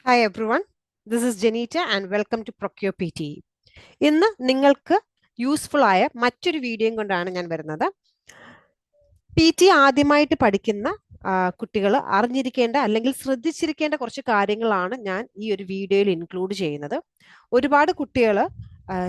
Hi everyone, this is Janita and welcome to Procure PT. ഇന്ന് നിങ്ങൾക്ക് useful ആയ മറ്റൊരു വീഡിയോയും കൊണ്ടാണ് ഞാൻ വരുന്നത്. PT ആദ്യമായിട്ട് പഠിക്കുന്ന കുട്ടികൾ അറിഞ്ഞിരിക്കേണ്ട അല്ലെങ്കിൽ ശ്രദ്ധിച്ചിരിക്കേണ്ട കുറച്ച് കാര്യങ്ങളാണ് ഞാൻ ഈ ഒരു വീഡിയോയിൽ ഇൻക്ലൂഡ് ചെയ്യുന്നത്. ഒരുപാട് കുട്ടികൾ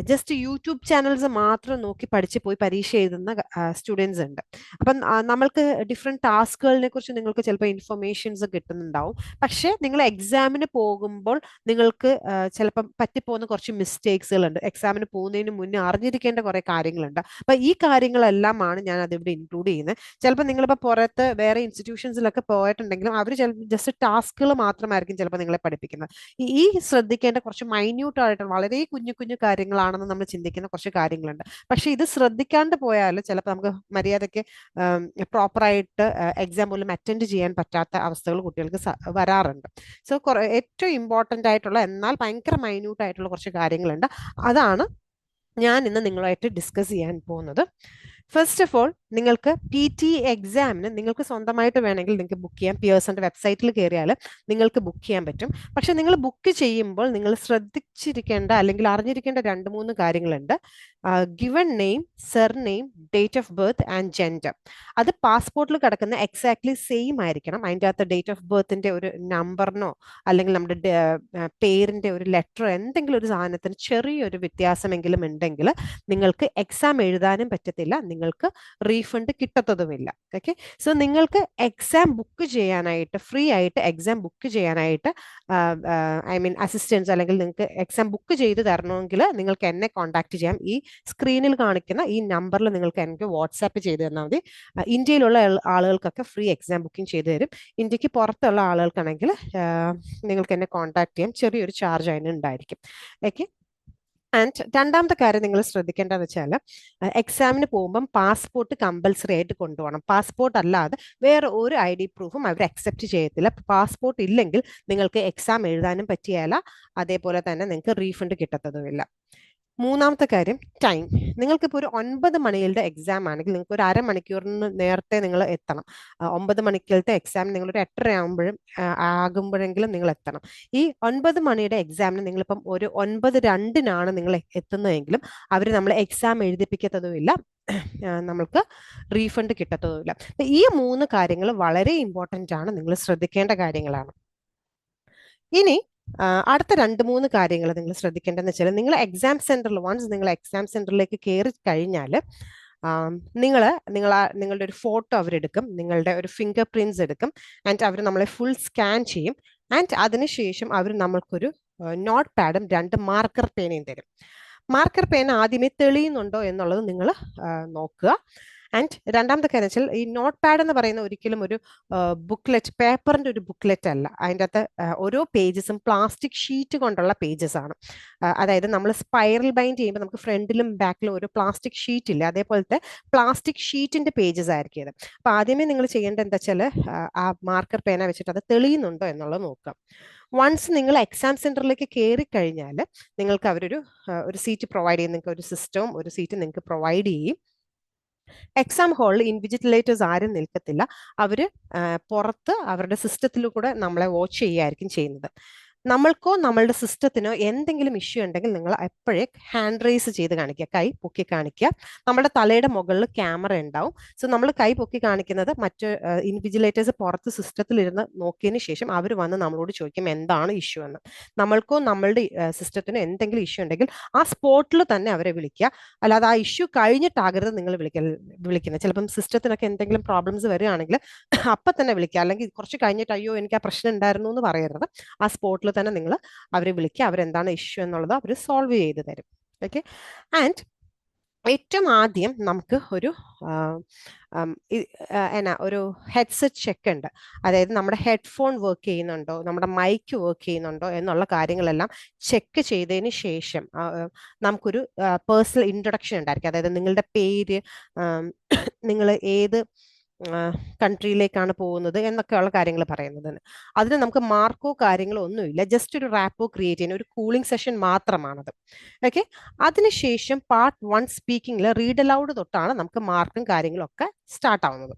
ജസ്റ്റ് യൂട്യൂബ് ചാനൽസ് മാത്രം നോക്കി പഠിച്ച് പോയി പരീക്ഷ എഴുതുന്ന സ്റ്റുഡൻസ് ഉണ്ട്. അപ്പം നമ്മൾക്ക് ഡിഫറെൻറ്റ് ടാസ്കുകളിനെ കുറിച്ച് നിങ്ങൾക്ക് ചിലപ്പോൾ ഇൻഫർമേഷൻസ് കിട്ടുന്നുണ്ടാവും. പക്ഷേ നിങ്ങൾ എക്സാമിന് പോകുമ്പോൾ നിങ്ങൾക്ക് ചിലപ്പം പറ്റിപ്പോകുന്ന കുറച്ച് മിസ്റ്റേക്സുകളുണ്ട്. എക്സാമിന് പോകുന്നതിന് മുന്നേ അറിഞ്ഞിരിക്കേണ്ട കുറേ കാര്യങ്ങളുണ്ട്. അപ്പം ഈ കാര്യങ്ങളെല്ലാമാണ് ഞാൻ അതിവിടെ ഇൻക്ലൂഡ് ചെയ്യുന്നത്. ചിലപ്പോൾ നിങ്ങളിപ്പോൾ പുറത്ത് വേറെ ഇൻസ്റ്റിറ്റ്യൂഷൻസിലൊക്കെ പോയിട്ടുണ്ടെങ്കിലും അവർ ജസ്റ്റ് ടാസ്കുകൾ മാത്രമായിരിക്കും ചിലപ്പോൾ നിങ്ങളെ പഠിപ്പിക്കുന്നത്. ഈ ശ്രദ്ധിക്കേണ്ട കുറച്ച് മൈന്യൂട്ട് ആയിട്ട് വളരെ കുഞ്ഞു കുഞ്ഞു കാര്യങ്ങളാണെന്ന് നമ്മൾ ചിന്തിക്കുന്ന കുറച്ച് കാര്യങ്ങളുണ്ട്. പക്ഷെ ഇത് ശ്രദ്ധിക്കാണ്ട് പോയാൽ ചിലപ്പോൾ നമുക്ക് മര്യാദയ്ക്ക് പ്രോപ്പറായിട്ട് എക്സാം പോലും അറ്റൻഡ് ചെയ്യാൻ പറ്റാത്ത അവസ്ഥകൾ കുട്ടികൾക്ക് വരാറുണ്ട്. സോ ഏറ്റവും ഇമ്പോർട്ടൻ്റ് ആയിട്ടുള്ള എന്നാൽ ഭയങ്കര മൈന്യൂട്ട് ആയിട്ടുള്ള കുറച്ച് കാര്യങ്ങളുണ്ട്. അതാണ് ഞാൻ ഇന്ന് നിങ്ങളുമായിട്ട് ഡിസ്കസ് ചെയ്യാൻ പോകുന്നത്. ഫസ്റ്റ് ഓഫ് ഓൾ, നിങ്ങൾക്ക് PT എക്സാമിന് നിങ്ങൾക്ക് സ്വന്തമായിട്ട് വേണമെങ്കിൽ നിങ്ങൾക്ക് ബുക്ക് ചെയ്യാം. പിയേഴ്സന്റെ വെബ്സൈറ്റിൽ കയറിയാൽ നിങ്ങൾക്ക് ബുക്ക് ചെയ്യാൻ പറ്റും. പക്ഷെ നിങ്ങൾ ബുക്ക് ചെയ്യുമ്പോൾ നിങ്ങൾ ശ്രദ്ധിച്ചിരിക്കേണ്ട അല്ലെങ്കിൽ അറിഞ്ഞിരിക്കേണ്ട 2-3 കാര്യങ്ങളുണ്ട്. Given name, surname, date of birth and gender. അത് പാസ്പോർട്ടിൽ കിടക്കുന്ന എക്സാക്ട്ലി സെയിം ആയിരിക്കണം. അതിൻ്റെ അകത്ത് ഡേറ്റ് ഓഫ് ബർത്തിൻ്റെ ഒരു നമ്പറിനോ അല്ലെങ്കിൽ നമ്മുടെ പേരിൻ്റെ ഒരു ലെറ്ററോ എന്തെങ്കിലും ഒരു സാധനത്തിന് ചെറിയൊരു വ്യത്യാസമെങ്കിലും ഉണ്ടെങ്കിൽ നിങ്ങൾക്ക് എക്സാം എഴുതാനും പറ്റത്തില്ല, നിങ്ങൾക്ക് റീഫണ്ട് കിട്ടത്തതുമില്ല. ഓക്കെ, സോ നിങ്ങൾക്ക് എക്സാം ബുക്ക് ചെയ്യാനായിട്ട് ഫ്രീ ആയിട്ട് എക്സാം ബുക്ക് ചെയ്യാനായിട്ട് ഐ മീൻ അസിസ്റ്റൻസ് അല്ലെങ്കിൽ നിങ്ങൾക്ക് എക്സാം ബുക്ക് ചെയ്ത് തരണമെങ്കിൽ നിങ്ങൾക്ക് എന്നെ കോൺടാക്ട് ചെയ്യാം. ഈ സ്ക്രീനിൽ കാണിക്കുന്ന ഈ നമ്പറിൽ നിങ്ങൾക്ക് എനിക്ക് വാട്സാപ്പ് ചെയ്ത് തന്നാൽ മതി. ഇന്ത്യയിലുള്ള ആളുകൾക്കൊക്കെ ഫ്രീ എക്സാം ബുക്കിംഗ് ചെയ്തു തരും. ഇന്ത്യക്ക് പുറത്തുള്ള ആളുകൾക്കാണെങ്കിൽ നിങ്ങൾക്ക് എന്നെ കോൺടാക്ട് ചെയ്യാം. ചെറിയൊരു ചാർജ് അതിന് ഉണ്ടായിരിക്കും. ഓക്കെ, ആൻഡ് രണ്ടാമത്തെ കാര്യം നിങ്ങൾ ശ്രദ്ധിക്കേണ്ടതെന്ന് വെച്ചാൽ എക്സാമിന് പോകുമ്പം പാസ്പോർട്ട് കമ്പൽസറി ആയിട്ട് കൊണ്ടുപോകണം. പാസ്പോർട്ട് അല്ലാതെ വേറെ ഒരു ID പ്രൂഫും അവർ അക്സെപ്റ്റ് ചെയ്യത്തില്ല. പാസ്പോർട്ട് ഇല്ലെങ്കിൽ നിങ്ങൾക്ക് എക്സാം എഴുതാനും പറ്റിയല്ല, അതേപോലെ തന്നെ നിങ്ങൾക്ക് റീഫണ്ട് കിട്ടത്തതുമില്ല. മൂന്നാമത്തെ കാര്യം, ടൈം. നിങ്ങൾക്കിപ്പോൾ ഒരു 9 മണിയുടെ എക്സാം ആണെങ്കിൽ നിങ്ങൾക്ക് ഒരു അരമണിക്കൂറിന് നേരത്തെ നിങ്ങൾ എത്തണം. 9 മണിക്കലത്തെ എക്സാം നിങ്ങൾ ഒരു 8:30 ആകുമ്പോഴെങ്കിലും നിങ്ങൾ എത്തണം. ഈ 9 മണിയുടെ എക്സാമിന് നിങ്ങളിപ്പം ഒരു 9:02 നിങ്ങൾ എത്തുന്നതെങ്കിലും അവർ നമ്മൾ എക്സാം എഴുതിപ്പിക്കത്തതുമില്ല, നമ്മൾക്ക് റീഫണ്ട് കിട്ടത്തതുമില്ല. ഈ 3 കാര്യങ്ങൾ വളരെ ഇമ്പോർട്ടൻ്റ് ആണ്, നിങ്ങൾ ശ്രദ്ധിക്കേണ്ട കാര്യങ്ങളാണ്. ഇനി അടുത്ത 2-3 കാര്യങ്ങൾ നിങ്ങൾ ശ്രദ്ധിക്കേണ്ടതെന്ന് വെച്ചാൽ, നിങ്ങൾ എക്സാം സെന്ററിൽ നിങ്ങൾ എക്സാം സെന്ററിലേക്ക് കയറി കഴിഞ്ഞാൽ നിങ്ങളുടെ ഒരു ഫോട്ടോ അവരെടുക്കും, നിങ്ങളുടെ ഒരു ഫിംഗർ പ്രിന്റ്സ് എടുക്കും, ആൻഡ് അവർ നമ്മളെ ഫുൾ സ്കാൻ ചെയ്യും. ആൻഡ് അതിനുശേഷം അവർ നമ്മൾക്കൊരു നോട്ട് പാഡും 2 മാർക്കർ പേനയും തരും. മാർക്കർ പേന ആദ്യമേ തെളിയുന്നുണ്ടോ എന്നുള്ളത് നിങ്ങൾ നോക്കുക. ആൻഡ് രണ്ടാമത്തെ കാര്യം വെച്ചാൽ, ഈ നോട്ട് പാഡ് എന്ന് പറയുന്ന ഒരിക്കലും ഒരു ബുക്ക്ലെറ്റ്, പേപ്പറിന്റെ ഒരു ബുക്ക്ലെറ്റ് അല്ല. അതിൻ്റെ അകത്ത് ഓരോ പേജസും പ്ലാസ്റ്റിക് ഷീറ്റ് കൊണ്ടുള്ള പേജസ് ആണ്. അതായത് നമ്മൾ സ്പൈറൽ ബൈൻഡ് ചെയ്യുമ്പോൾ നമുക്ക് ഫ്രണ്ടിലും ബാക്കിലും ഒരു പ്ലാസ്റ്റിക് ഷീറ്റ് ഇല്ല, അതേപോലത്തെ പ്ലാസ്റ്റിക് ഷീറ്റിന്റെ പേജസ് ആയിരിക്കും ഇത്. അപ്പൊ ആദ്യമേ നിങ്ങൾ ചെയ്യേണ്ടത് എന്താ വെച്ചാൽ, ആ മാർക്കർ പേന വെച്ചിട്ട് അത് തെളിയുന്നുണ്ടോ എന്നുള്ളത് നോക്കാം. വൺസ് നിങ്ങൾ എക്സാം സെന്ററിലേക്ക് കയറി കഴിഞ്ഞാൽ നിങ്ങൾക്ക് ഒരു സീറ്റ് പ്രൊവൈഡ് ചെയ്യും. നിങ്ങൾക്ക് ഒരു സിസ്റ്റവും ഒരു സീറ്റും നിങ്ങൾക്ക് പ്രൊവൈഡ് ചെയ്യും. എക്സാം ഹാളിൽ ഇൻവിജിലേറ്റേഴ്സ് ആരും നിൽക്കത്തില്ല. അവർ പുറത്ത് അവരുടെ സിസ്റ്റത്തിൽ കൂടെ നമ്മളെ വാച്ച് ചെയ്യുകയായിരിക്കും ചെയ്യുന്നത്. നമ്മൾക്കോ നമ്മളുടെ സിസ്റ്റത്തിനോ എന്തെങ്കിലും ഇഷ്യൂ ഉണ്ടെങ്കിൽ നിങ്ങൾ എപ്പോഴേ ഹാൻഡ് റേസ് ചെയ്ത് കാണിക്കുക, കൈ പൊക്കി കാണിക്കുക. നമ്മുടെ തലയുടെ മുകളിൽ ക്യാമറ ഉണ്ടാവും. സോ നമ്മൾ കൈ പൊക്കി കാണിക്കുന്നത് മറ്റ് ഇൻവിജിലേറ്റേഴ്സ് പുറത്ത് സിസ്റ്റത്തിൽ ഇരുന്ന് നോക്കിയതിന് ശേഷം അവർ വന്ന് നമ്മളോട് ചോദിക്കും എന്താണ് ഇഷ്യൂ എന്ന്. നമ്മൾക്കോ നമ്മളുടെ സിസ്റ്റത്തിനോ എന്തെങ്കിലും ഇഷ്യൂ ഉണ്ടെങ്കിൽ ആ സ്പോട്ടിൽ തന്നെ അവരെ വിളിക്കുക. അല്ലാതെ ആ ഇഷ്യൂ കഴിഞ്ഞിട്ടാകരുത് നിങ്ങൾ വിളിക്കുന്നത്. ചിലപ്പം സിസ്റ്റത്തിനൊക്കെ എന്തെങ്കിലും പ്രോബ്ലംസ് വരികയാണെങ്കിൽ അപ്പം തന്നെ വിളിക്കുക, അല്ലെങ്കിൽ കുറച്ച് കഴിഞ്ഞിട്ട് അയ്യോ എനിക്ക് ആ പ്രശ്നം ഉണ്ടായിരുന്നു എന്ന് പറയരുത്. ആ സ്പോട്ടിൽ തന്നെ നിങ്ങൾ അവരെ വിളിക്കുക, അവരെന്താണ് ഇഷ്യൂ എന്നുള്ളത് അവർ സോൾവ് ചെയ്ത് തരും. ഓക്കെ, ആൻഡ് ഏറ്റവും ആദ്യം നമുക്ക് ഒരു ഹെഡ്സെറ്റ് ചെക്ക് ഉണ്ട്. അതായത് നമ്മുടെ ഹെഡ്ഫോൺ വർക്ക് ചെയ്യുന്നുണ്ടോ, നമ്മുടെ മൈക്ക് വർക്ക് ചെയ്യുന്നുണ്ടോ എന്നുള്ള കാര്യങ്ങളെല്ലാം ചെക്ക് ചെയ്തതിന് ശേഷം നമുക്കൊരു പേഴ്സണൽ ഇൻട്രൊഡക്ഷൻ ഉണ്ടായിരിക്കും. അതായത് നിങ്ങളുടെ പേര്, നിങ്ങൾ ഏത് കൺട്രിയിലേക്കാണ് പോകുന്നത് എന്നൊക്കെയുള്ള കാര്യങ്ങൾ പറയുന്നതിന്. അതിന് നമുക്ക് മാർക്കോ കാര്യങ്ങളോ ഒന്നുമില്ല, ജസ്റ്റ് ഒരു റാപ്പോ ക്രിയേറ്റ് ചെയ്യുന്ന ഒരു കൂളിംഗ് സെഷൻ മാത്രമാണത്. ഓക്കെ, അതിനുശേഷം പാർട്ട് 1 സ്പീക്കിങ്ങിൽ റീഡ് അലൗഡ് തൊട്ടാണ് നമുക്ക് മാർക്കും കാര്യങ്ങളും ഒക്കെ സ്റ്റാർട്ട് ആവുന്നത്.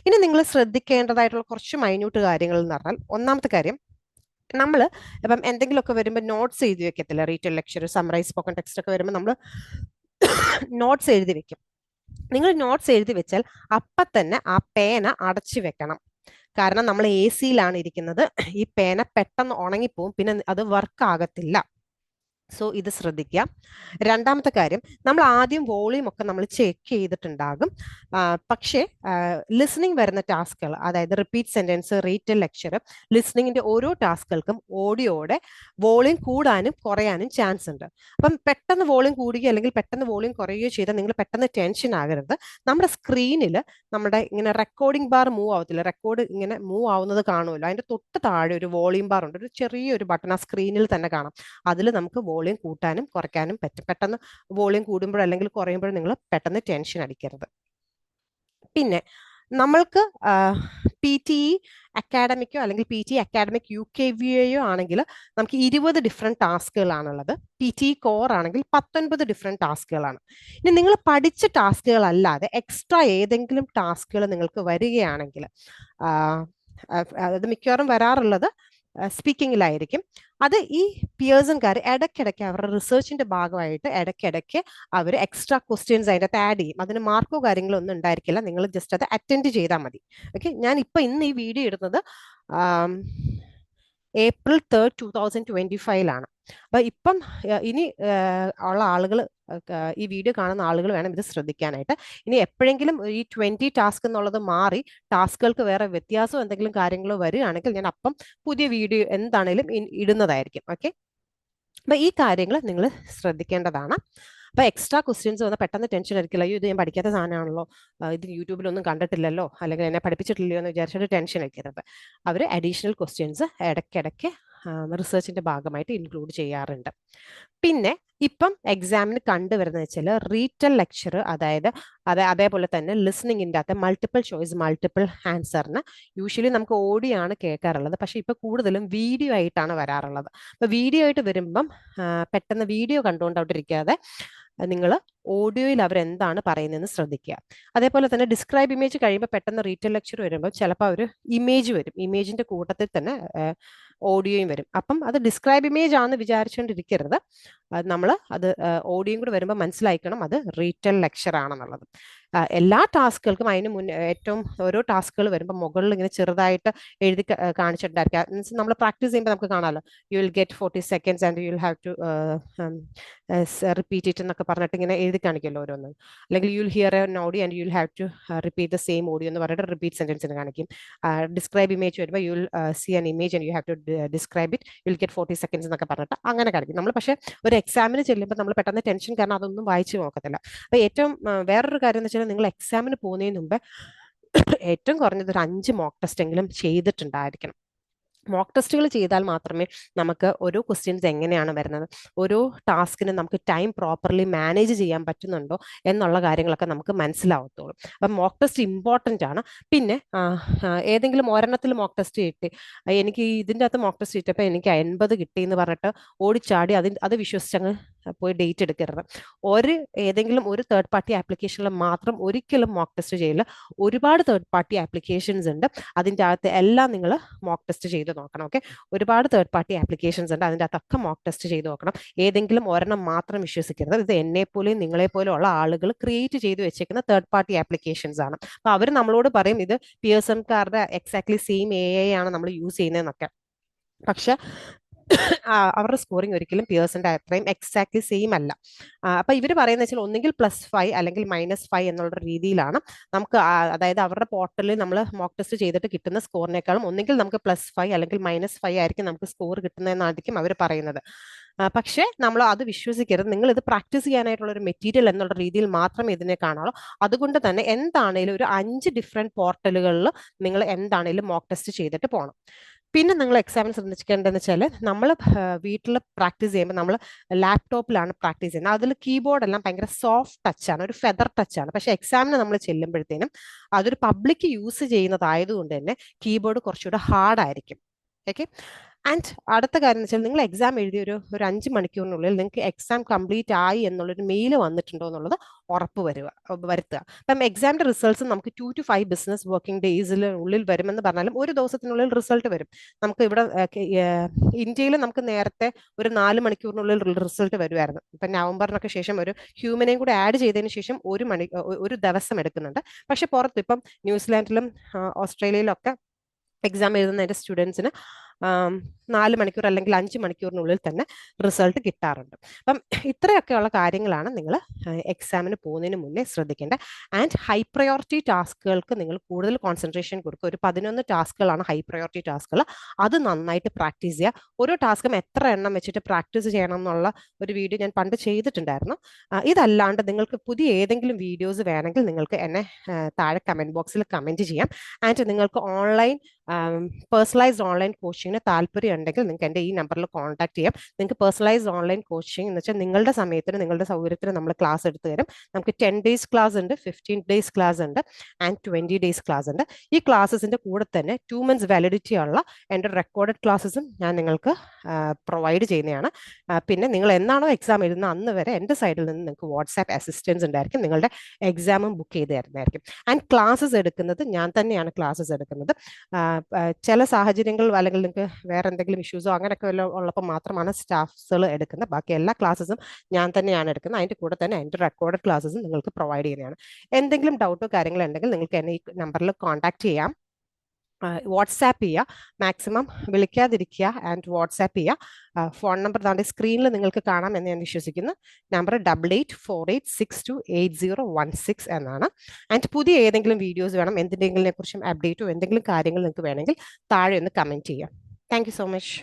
ഇനി നിങ്ങൾ ശ്രദ്ധിക്കേണ്ടതായിട്ടുള്ള കുറച്ച് മൈന്യൂട്ട് കാര്യങ്ങൾ എന്ന് പറഞ്ഞാൽ, ഒന്നാമത്തെ കാര്യം, നമ്മൾ ഇപ്പം എന്തെങ്കിലുമൊക്കെ വരുമ്പോൾ നോട്ട്സ് എഴുതി വെക്കത്തില്ല, retail lecture, summarise, spoken text ഒക്കെ വരുമ്പോൾ നമ്മൾ നോട്ട്സ് എഴുതി വെക്കും. നിങ്ങൾ നോട്ട്സ് എഴുതി വെച്ചാൽ അപ്പം തന്നെ ആ പേന അടച്ചു വെക്കണം. കാരണം നമ്മൾ എ സിയിലാണ് ഇരിക്കുന്നത്, ഈ പേന പെട്ടെന്ന് ഉണങ്ങിപ്പോവും, പിന്നെ അത് വർക്ക് ആകത്തില്ല. സോ ഇത് ശ്രദ്ധിക്കുക. രണ്ടാമത്തെ കാര്യം, നമ്മൾ ആദ്യം വോളിയം ഒക്കെ നമ്മൾ ചെക്ക് ചെയ്തിട്ടുണ്ടാകും. പക്ഷേ ലിസണിങ് വരുന്ന ടാസ്കുകൾ, അതായത് റിപ്പീറ്റ് സെന്റൻസ്, റീറ്റെയിൽ ലെക്ചർ, ലിസണിങ്ങിന്റെ ഓരോ ടാസ്കുകൾക്കും ഓഡിയോയുടെ വോളിയം കൂടാനും കുറയാനും ചാൻസ് ഉണ്ട്. അപ്പം പെട്ടെന്ന് വോളിയം കൂടുകയോ അല്ലെങ്കിൽ പെട്ടെന്ന് വോളിയം കുറയുകയോ ചെയ്താൽ നിങ്ങൾ പെട്ടെന്ന് ടെൻഷൻ ആകരുത്. നമ്മുടെ സ്ക്രീനിൽ നമ്മുടെ ഇങ്ങനെ റെക്കോർഡിംഗ് ബാർ മൂവ് ആവത്തില്ല, റെക്കോർഡ് ഇങ്ങനെ മൂവ് ആവുന്നത് കാണുമല്ലോ, അതിന്റെ തൊട്ട് താഴെ ഒരു വോളിയം ബാർ ഉണ്ട്, ഒരു ചെറിയൊരു ബട്ടൺ ആ സ്ക്രീനിൽ തന്നെ കാണാം. അതിൽ നമുക്ക് വോളിയം കൂട്ടാനും കുറയ്ക്കാനും പറ്റും. പെട്ടെന്ന് വോളിയം കൂടുമ്പോൾ അല്ലെങ്കിൽ കുറയുമ്പോൾ നിങ്ങൾ പെട്ടെന്ന് ടെൻഷൻ അടിക്കരുത്. പിന്നെ നമ്മൾക്ക് PT അക്കാഡമിക്കോ അല്ലെങ്കിൽ PT അക്കാഡമിക് UKVAയോ ആണെങ്കിൽ നമുക്ക് 20 ഡിഫറെൻറ്റ് ടാസ്കുകളാണുള്ളത്. PT കോർ ആണെങ്കിൽ 19 ഡിഫറെൻറ്റ് ടാസ്കുകളാണ്. ഇനി നിങ്ങൾ പഠിച്ച ടാസ്കുകളല്ലാതെ എക്സ്ട്രാ ഏതെങ്കിലും ടാസ്കുകൾ നിങ്ങൾക്ക് വരികയാണെങ്കിൽ, അത് മിക്കവാറും വരാറുള്ളത് സ്പീക്കിങ്ങിലായിരിക്കും. അത് ഈ പിയേഴ്സൺകാർ ഇടയ്ക്കിടയ്ക്ക് അവരുടെ റിസർച്ചിന്റെ ഭാഗമായിട്ട് ഇടയ്ക്കിടയ്ക്ക് അവർ എക്സ്ട്രാ ക്വസ്റ്റ്യൻസ് അതിൻ്റെ അകത്ത് ആഡ് ചെയ്യും. അതിന് മാർക്കോ കാര്യങ്ങളോ ഒന്നും ഉണ്ടായിരിക്കില്ല, നിങ്ങൾ ജസ്റ്റ് അത് അറ്റൻഡ് ചെയ്താൽ മതി. ഓക്കെ, ഞാൻ ഇന്ന് ഈ വീഡിയോ ഇടുന്നത് April 3rd, 2025 അപ്പൊ ഇപ്പം ഇനി ഉള്ള ആളുകൾ, ഈ വീഡിയോ കാണുന്ന ആളുകൾ വേണം ഇത് ശ്രദ്ധിക്കാനായിട്ട്. ഇനി എപ്പോഴെങ്കിലും ഈ 20 ടാസ്ക് എന്നുള്ളത് മാറി ടാസ്കുകൾക്ക് വേറെ വ്യത്യാസമോ എന്തെങ്കിലും കാര്യങ്ങളോ വരികയാണെങ്കിൽ ഞാൻ അപ്പം പുതിയ വീഡിയോ എന്താണേലും ഇടുന്നതായിരിക്കും. ഓക്കെ, അപ്പൊ ഈ കാര്യങ്ങൾ നിങ്ങൾ ശ്രദ്ധിക്കേണ്ടതാണ്. അപ്പൊ എക്സ്ട്രാ ക്വസ്റ്റ്യൻസ് വന്നാൽ പെട്ടെന്ന് ടെൻഷൻ ആയിരിക്കില്ല, ഇത് ഞാൻ പഠിക്കാത്ത സാധനമാണല്ലോ, ഇത് യൂട്യൂബിലൊന്നും കണ്ടിട്ടില്ലല്ലോ, അല്ലെങ്കിൽ എന്നെ പഠിപ്പിച്ചിട്ടില്ലയോ എന്ന് വിചാരിച്ചിട്ട് ടെൻഷൻ ആയിരിക്കരുത്. അവർ അഡീഷണൽ ക്വസ്റ്റ്യൻസ് ഇടയ്ക്കിടയ്ക്ക് റിസർച്ചിന്റെ ഭാഗമായിട്ട് ഇൻക്ലൂഡ് ചെയ്യാറുണ്ട്. പിന്നെ ഇപ്പം എക്സാമിന് കണ്ടുവരുന്നത് വെച്ചാൽ റീറ്റെൽ ലെക്ചർ, അതായത് അതേപോലെ തന്നെ ലിസണിങ്ങിൻ്റെ അകത്ത് മൾട്ടിപ്പിൾ ചോയ്സ്, മൾട്ടിപ്പിൾ ആൻസറിന് യൂഷ്വലി നമുക്ക് ഓഡിയോ ആണ് കേൾക്കാറുള്ളത്, പക്ഷെ ഇപ്പൊ കൂടുതലും വീഡിയോ ആയിട്ടാണ് വരാറുള്ളത്. അപ്പൊ വീഡിയോ ആയിട്ട് വരുമ്പം പെട്ടെന്ന് വീഡിയോ കണ്ടുകൊണ്ടോട്ടിരിക്കാതെ നിങ്ങൾ ഓഡിയോയിൽ അവരെന്താണ് പറയുന്നതെന്ന് ശ്രദ്ധിക്കുക. അതേപോലെ തന്നെ ഡിസ്ക്രൈബ് ഇമേജ് കഴിയുമ്പോൾ പെട്ടെന്ന് റീറ്റെയിൽ ലെക്ചർ വരുമ്പോൾ ചിലപ്പോൾ ഒരു ഇമേജ് വരും, ഇമേജിന്റെ കൂട്ടത്തിൽ തന്നെ ഓഡിയോയും വരും. അപ്പം അത് ഡിസ്ക്രൈബ് ഇമേജ് ആണെന്ന് വിചാരിച്ചുകൊണ്ടിരിക്കരുത്, നമ്മൾ അത് ഓഡിയോയും കൂടെ വരുമ്പോൾ മനസ്സിലാക്കണം അത് റീറ്റെയിൽ ലെക്ചർ ആണെന്നുള്ളത്. എല്ലാ ടാസ്കുകൾക്കും അതിന് മുന്നേ ഏറ്റവും ഓരോ ടാസ്കുകൾ വരുമ്പോൾ മുകളിൽ ഇങ്ങനെ ചെറുതായിട്ട് എഴുതി കാണിച്ചിട്ടുണ്ടായിരിക്കും. മീൻസ് നമ്മൾ പ്രാക്ടീസ് ചെയ്യുമ്പോൾ നമുക്ക് കാണാമല്ലോ, you will get 40 seconds and you will have to repeat it എന്നൊക്കെ പറഞ്ഞിട്ട് ഇങ്ങനെ എഴുതി കാണിക്കുമല്ലോ ഓരോന്ന്. അല്ലെങ്കിൽ you will hear an audio and you will have to repeat the same audio എന്ന് പറഞ്ഞിട്ട് റിപ്പീറ്റ് സെന്റൻസിന് കാണിക്കും. ഡിസ്ക്രൈബ് ഇമേജ് വരുമ്പോൾ you will see an image and you have to describe it, you will get 40 seconds എന്നൊക്കെ പറഞ്ഞിട്ട് അങ്ങനെ കാണിക്കും. നമ്മൾ പക്ഷേ ഒരു എക്സാമിന് ചെല്ലുമ്പോൾ നമ്മൾ പെട്ടെന്ന് ടെൻഷൻ കാരണം അതൊന്നും വായിച്ചു നോക്കത്തില്ല. അപ്പൊ ഏറ്റവും വേറൊരു കാര്യം എന്ന് വെച്ചാൽ നിങ്ങൾ എക്സാമിന് പോകുന്നതിന് മുമ്പ് ഏറ്റവും കുറഞ്ഞത് ഒരു 5 മോക്ക് ടെസ്റ്റ് എങ്കിലും ചെയ്തിട്ടുണ്ടായിരിക്കണം. മോക്ക് ടെസ്റ്റുകൾ ചെയ്താൽ മാത്രമേ നമുക്ക് ഓരോ ക്വസ്റ്റ്യൻസ് എങ്ങനെയാണ് വരുന്നത്, ഓരോ ടാസ്കിന് നമുക്ക് ടൈം പ്രോപ്പർലി മാനേജ് ചെയ്യാൻ പറ്റുന്നുണ്ടോ എന്നുള്ള കാര്യങ്ങളൊക്കെ നമുക്ക് മനസ്സിലാവത്തുള്ളൂ. അപ്പം മോക്ക് ടെസ്റ്റ് ഇമ്പോർട്ടൻ്റ് ആണ്. പിന്നെ ഏതെങ്കിലും ഒരെണ്ണത്തിൽ മോക്ക് ടെസ്റ്റ് കിട്ടി, എനിക്ക് ഇതിൻ്റെ അകത്ത് മോക്ക് ടെസ്റ്റ് കിട്ടിയപ്പോൾ എനിക്ക് 80 കിട്ടി എന്ന് പറഞ്ഞിട്ട് ഓടിച്ചാടി അത് വിശ്വസിച്ചങ്ങ് പോയി ഡേറ്റ് എടുക്കരുത്. ഏതെങ്കിലും ഒരു തേർഡ് പാർട്ടി ആപ്ലിക്കേഷനിൽ മാത്രം ഒരിക്കലും മോക്ക് ടെസ്റ്റ് ചെയ്യില്ല. ഒരുപാട് തേർഡ് പാർട്ടി ആപ്ലിക്കേഷൻസ് ഉണ്ട്, അതിൻ്റെ അകത്ത് എല്ലാം നിങ്ങൾ മോക്ക് ടെസ്റ്റ് ചെയ്ത് നോക്കണം. ഓക്കെ, ഒരുപാട് തേർഡ് പാർട്ടി ആപ്ലിക്കേഷൻസ് ഉണ്ട്, അതിൻ്റെ അകത്തൊക്കെ മോക്ക് ടെസ്റ്റ് ചെയ്ത് നോക്കണം. ഏതെങ്കിലും ഒരെണ്ണം മാത്രം വിശ്വസിക്കരുത്. ഇത് എന്നെപ്പോലെയും നിങ്ങളെപ്പോലും ഉള്ള ആളുകൾ ക്രിയേറ്റ് ചെയ്ത് വെച്ചേക്കുന്ന തേർഡ് പാർട്ടി ആപ്ലിക്കേഷൻസ് ആണ്. അപ്പൊ അവർ നമ്മളോട് പറയും ഇത് പിയേഴ്സൺകാരുടെ എക്സാക്ട്ലി സെയിം AI ആണ് നമ്മൾ യൂസ് ചെയ്യുന്നതെന്നൊക്കെ. പക്ഷെ അവരുടെ സ്കോറിംഗ് ഒരിക്കലും പിയേഴ്സന്റെ അത്രയും എക്സാക്ട്ലി സെയിം അല്ല. അപ്പൊ ഇവർ പറയുന്നത് വെച്ചാൽ ഒന്നെങ്കിൽ +5 അല്ലെങ്കിൽ -5 എന്നുള്ള രീതിയിലാണ് നമുക്ക്, അതായത് അവരുടെ പോർട്ടലിൽ നമ്മൾ മോക്ക് ടെസ്റ്റ് ചെയ്തിട്ട് കിട്ടുന്ന സ്കോറിനേക്കാളും ഒന്നെങ്കിൽ നമുക്ക് +5 അല്ലെങ്കിൽ -5 ആയിരിക്കും നമുക്ക് സ്കോർ കിട്ടുന്നതെന്നായിരിക്കും അവർ പറയുന്നത്. പക്ഷേ നമ്മൾ അത് വിശ്വസിക്കരുത്. നിങ്ങൾ ഇത് പ്രാക്ടീസ് ചെയ്യാനായിട്ടുള്ള ഒരു മെറ്റീരിയൽ എന്നുള്ള രീതിയിൽ മാത്രമേ ഇതിനെ കാണാവൂ. അതുകൊണ്ട് തന്നെ എന്താണേലും ഒരു 5 ഡിഫറെന്റ് പോർട്ടലുകളിൽ നിങ്ങൾ എന്താണേലും മോക്ക് ടെസ്റ്റ് ചെയ്തിട്ട് പോകണം. പിന്നെ നിങ്ങൾ എക്സാമിന് ശ്രദ്ധിക്കേണ്ടതെന്ന് വെച്ചാൽ നമ്മൾ വീട്ടിൽ പ്രാക്ടീസ് ചെയ്യുമ്പോൾ നമ്മൾ ലാപ്ടോപ്പിലാണ് പ്രാക്ടീസ് ചെയ്യുന്നത്. അതിൽ കീബോർഡ് എല്ലാം ഭയങ്കര സോഫ്റ്റ് ടച്ചാണ്, ഒരു ഫെദർ ടച്ചാണ്. പക്ഷെ എക്സാമിന് നമ്മൾ ചെല്ലുമ്പോഴത്തേനും അതൊരു പബ്ലിക് യൂസ് ചെയ്യുന്നതായതുകൊണ്ട് തന്നെ കീബോർഡ് കുറച്ചുകൂടെ ഹാർഡായിരിക്കും. ഓക്കെ, ആൻഡ് അടുത്ത കാര്യം എന്ന് വെച്ചാൽ നിങ്ങൾ എക്സാം എഴുതി ഒരു 5 മണിക്കൂറിനുള്ളിൽ നിങ്ങൾക്ക് എക്സാം കംപ്ലീറ്റ് ആയി എന്നുള്ളൊരു മെയിൽ വന്നിട്ടുണ്ടോ എന്നുള്ളത് വരുത്തുക. അപ്പം എക്സാമിന്റെ റിസൾട്ട്സ് നമുക്ക് 2 to 5 ബിസിനസ് വർക്കിംഗ് ഡേയ്സിനുള്ളിൽ വരുമെന്ന് പറഞ്ഞാലും ഒരു ദിവസത്തിനുള്ളിൽ റിസൾട്ട് വരും. നമുക്ക് ഇവിടെ ഇന്ത്യയിൽ നമുക്ക് നേരത്തെ ഒരു 4 മണിക്കൂറിനുള്ളിൽ റിസൾട്ട് വരുമായിരുന്നു. ഇപ്പം നവംബറിനൊക്കെ ശേഷം ഒരു ഹ്യൂമനെയും കൂടെ ആഡ് ചെയ്തതിന് ശേഷം ഒരു ദിവസം എടുക്കുന്നുണ്ട്. പക്ഷെ പുറത്ത് ഇപ്പം ന്യൂസിലാൻഡിലും ഓസ്ട്രേലിയയിലും ഒക്കെ എക്സാം എഴുതുന്ന എൻ്റെ സ്റ്റുഡൻസിന് 4 മണിക്കൂർ അല്ലെങ്കിൽ 5 മണിക്കൂറിനുള്ളിൽ തന്നെ റിസൾട്ട് കിട്ടാറുണ്ട്. അപ്പം ഇത്രയൊക്കെയുള്ള കാര്യങ്ങളാണ് നിങ്ങൾ എക്സാമിന് പോകുന്നതിന് മുന്നേ ശ്രദ്ധിക്കേണ്ടത്. ആൻഡ് ഹൈ പ്രയോറിറ്റി ടാസ്കുകൾക്ക് നിങ്ങൾ കൂടുതൽ കോൺസെൻട്രേഷൻ കൊടുക്കുക. ഒരു 11 ടാസ്കുകളാണ് ഹൈ പ്രയോറിറ്റി ടാസ്കുകൾ. അത് നന്നായിട്ട് പ്രാക്ടീസ് ചെയ്യുക. ഓരോ ടാസ്കും എത്ര എണ്ണം വെച്ചിട്ട് പ്രാക്ടീസ് ചെയ്യണം എന്നുള്ള ഒരു വീഡിയോ ഞാൻ പണ്ട് ചെയ്തിട്ടുണ്ടായിരുന്നു. ഇതല്ലാണ്ട് നിങ്ങൾക്ക് പുതിയ ഏതെങ്കിലും വീഡിയോസ് വേണമെങ്കിൽ നിങ്ങൾക്ക് എന്നെ താഴെ കമൻറ്റ് ബോക്സിൽ കമൻറ്റ് ചെയ്യാം. ആൻഡ് നിങ്ങൾക്ക് ഓൺലൈൻ പേഴ്സണലൈസ്ഡ് ഓൺലൈൻ കോച്ചിങ്ങിന് താല്പര്യം ഉണ്ടെങ്കിൽ നിങ്ങൾക്ക് എൻ്റെ ഈ നമ്പറിൽ കോൺടാക്ട് ചെയ്യാം. നിങ്ങൾക്ക് പേഴ്സണലൈസ്ഡ് ഓൺലൈൻ കോച്ചിങ് എന്ന് വെച്ചാൽ നിങ്ങളുടെ സമയത്തിന് നിങ്ങളുടെ സൗകര്യത്തിന് നമ്മൾ ക്ലാസ് എടുത്തു തരും. നമുക്ക് 10 days ക്ലാസ് ഉണ്ട്, 15 days ക്ലാസ് ഉണ്ട്, ആൻഡ് 20 days ക്ലാസ് ഉണ്ട്. ഈ ക്ലാസ്സസിൻ്റെ കൂടെ തന്നെ 2 months വാലിഡിറ്റി ഉള്ള എൻ്റെ റെക്കോർഡഡ് ക്ലാസ്സസും ഞാൻ നിങ്ങൾക്ക് പ്രൊവൈഡ് ചെയ്യുന്നതാണ്. പിന്നെ നിങ്ങൾ എന്നാണോ എക്സാം എഴുതുന്നത് അന്ന് വരെ എൻ്റെ സൈഡിൽ നിന്ന് നിങ്ങൾക്ക് വാട്സാപ്പ് അസിസ്റ്റൻസ് ഉണ്ടായിരിക്കും. നിങ്ങളുടെ എക്സാമും ബുക്ക് ചെയ്ത് തരുന്നതായിരിക്കും. ആൻഡ് ക്ലാസ്സസ് എടുക്കുന്നത് ഞാൻ തന്നെയാണ് ക്ലാസ്സസ് എടുക്കുന്നത്. ചില സാഹചര്യങ്ങൾ അല്ലെങ്കിൽ നിങ്ങൾക്ക് വേറെ എന്തെങ്കിലും ഇഷ്യൂസോ അങ്ങനെയൊക്കെ ഉള്ളപ്പോൾ മാത്രമാണ് സ്റ്റാഫ്സുകൾ എടുക്കുന്നത്. ബാക്കി എല്ലാ ക്ലാസ്സസും ഞാൻ തന്നെയാണ് എടുക്കുന്നത്. അതിൻ്റെ കൂടെ തന്നെ എൻ്റെ റെക്കോർഡഡ് ക്ലാസ്സസും നിങ്ങൾക്ക് പ്രൊവൈഡ് ചെയ്യുന്നതാണ്. എന്തെങ്കിലും ഡൗട്ടോ കാര്യങ്ങളോ ഉണ്ടെങ്കിൽ നിങ്ങൾക്ക് എന്നെ ഈ നമ്പറിൽ കോൺടാക്ട് ചെയ്യാം. വാട്സാപ്പ് ചെയ്യുക, മാക്സിമം വിളിക്കാതിരിക്കുക ആൻഡ് വാട്സാപ്പ് ചെയ്യുക. ഫോൺ നമ്പർ താണ്ടി സ്ക്രീനിൽ നിങ്ങൾക്ക് കാണാം എന്ന് ഞാൻ വിശ്വസിക്കുന്നു. നമ്പർ 8848628016 എന്നാണ്. ആൻഡ് പുതിയ ഏതെങ്കിലും വീഡിയോസ് വേണം, എന്തിനെങ്കിലും കുറിച്ചും അപ്ഡേറ്റോ എന്തെങ്കിലും കാര്യങ്ങൾ നിങ്ങൾക്ക് വേണമെങ്കിൽ താഴെ ഒന്ന് കമൻറ്റ് ചെയ്യാം. Thank you so much.